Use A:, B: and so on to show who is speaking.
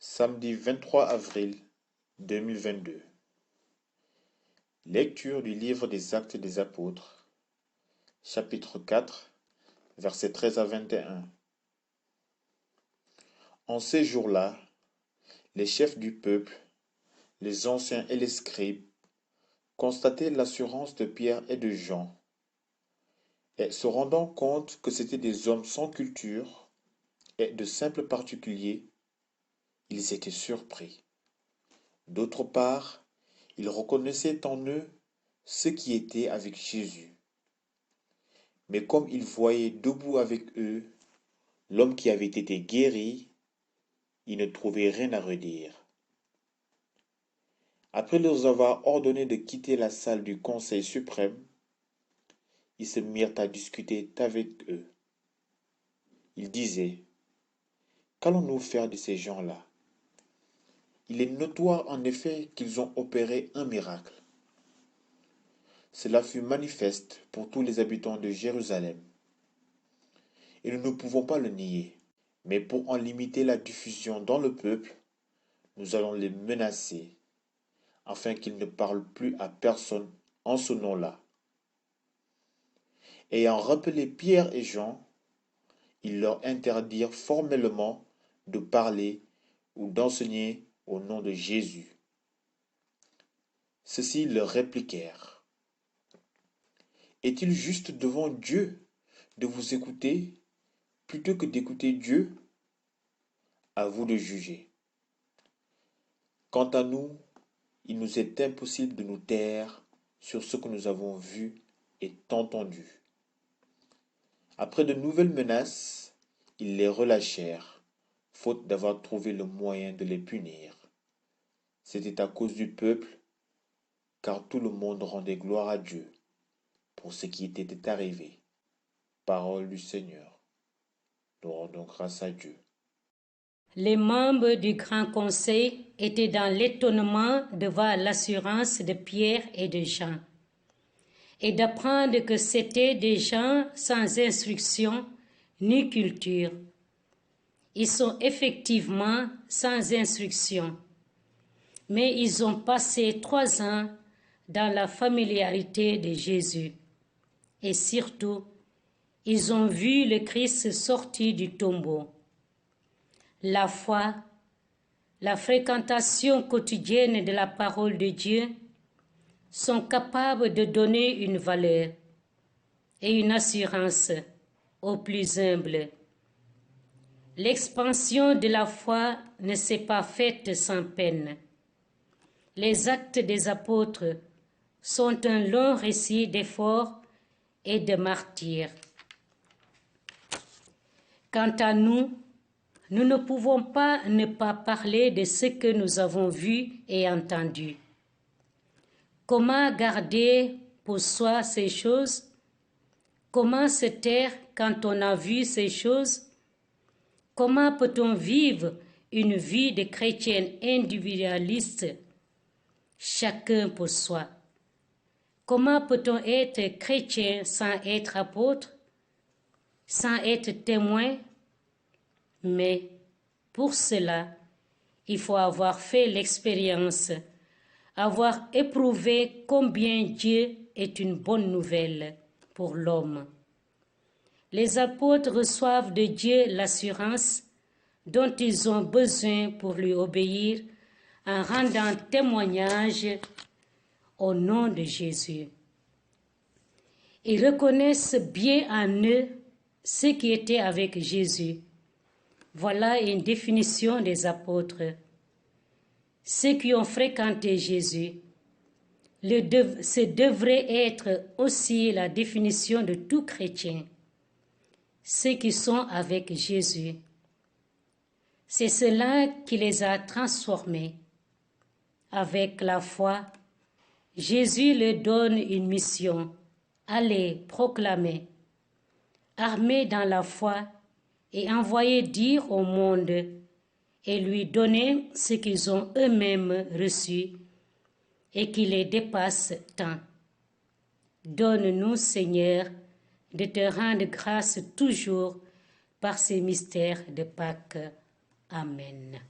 A: Samedi 23 avril 2022. Lecture du livre des Actes des Apôtres, chapitre 4, versets 13 à 21. En ces jours-là, les chefs du peuple, les anciens et les scribes, constataient l'assurance de Pierre et de Jean, et se rendant compte que c'étaient des hommes sans culture et de simples particuliers, ils étaient surpris. D'autre part, ils reconnaissaient en eux ceux qui étaient avec Jésus. Mais comme ils voyaient debout avec eux l'homme qui avait été guéri, ils ne trouvaient rien à redire. Après leur avoir ordonné de quitter la salle du Conseil suprême, ils se mirent à discuter avec eux. Ils disaient: qu'allons-nous faire de ces gens-là? Il est notoire en effet qu'ils ont opéré un miracle. Cela fut manifeste pour tous les habitants de Jérusalem. Et nous ne pouvons pas le nier. Mais pour en limiter la diffusion dans le peuple, nous allons les menacer, afin qu'ils ne parlent plus à personne en ce nom-là. Ayant rappelé Pierre et Jean, ils leur interdirent formellement de parler ou d'enseigner au nom de Jésus. Ceux-ci leur répliquèrent: est-il juste devant Dieu de vous écouter plutôt que d'écouter Dieu? À vous de juger. Quant à nous, il nous est impossible de nous taire sur ce que nous avons vu et entendu. Après de nouvelles menaces, ils les relâchèrent, faute d'avoir trouvé le moyen de les punir. C'était à cause du peuple, car tout le monde rendait gloire à Dieu pour ce qui était arrivé. Parole du Seigneur. Nous rendons grâce à Dieu.
B: Les membres du Grand Conseil étaient dans l'étonnement de voir l'assurance de Pierre et de Jean, et d'apprendre que c'étaient des gens sans instruction ni culture. Ils sont effectivement sans instruction, mais ils ont passé 3 ans dans la familiarité de Jésus. Et surtout, ils ont vu le Christ sortir du tombeau. La foi, la fréquentation quotidienne de la parole de Dieu sont capables de donner une valeur et une assurance aux plus humbles. L'expansion de la foi ne s'est pas faite sans peine. Les actes des apôtres sont un long récit d'efforts et de martyrs. Quant à nous, nous ne pouvons pas ne pas parler de ce que nous avons vu et entendu. Comment garder pour soi ces choses? Comment se taire quand on a vu ces choses? Comment peut-on vivre une vie de chrétien individualiste, chacun pour soi? Comment peut-on être chrétien sans être apôtre, sans être témoin? Mais pour cela, il faut avoir fait l'expérience, avoir éprouvé combien Dieu est une bonne nouvelle pour l'homme. Les apôtres reçoivent de Dieu l'assurance dont ils ont besoin pour lui obéir en rendant témoignage au nom de Jésus. Ils reconnaissent bien en eux ceux qui étaient avec Jésus. Voilà une définition des apôtres. Ceux qui ont fréquenté Jésus. Ce devrait être aussi la définition de tout chrétien. Ceux qui sont avec Jésus. C'est cela qui les a transformés. Avec la foi, Jésus leur donne une mission. Allez proclamer. Armés dans la foi, et envoyer dire au monde et lui donner ce qu'ils ont eux-mêmes reçu et qui les dépasse tant. Donne-nous, Seigneur, de te rendre grâce toujours par ces mystères de Pâques. Amen.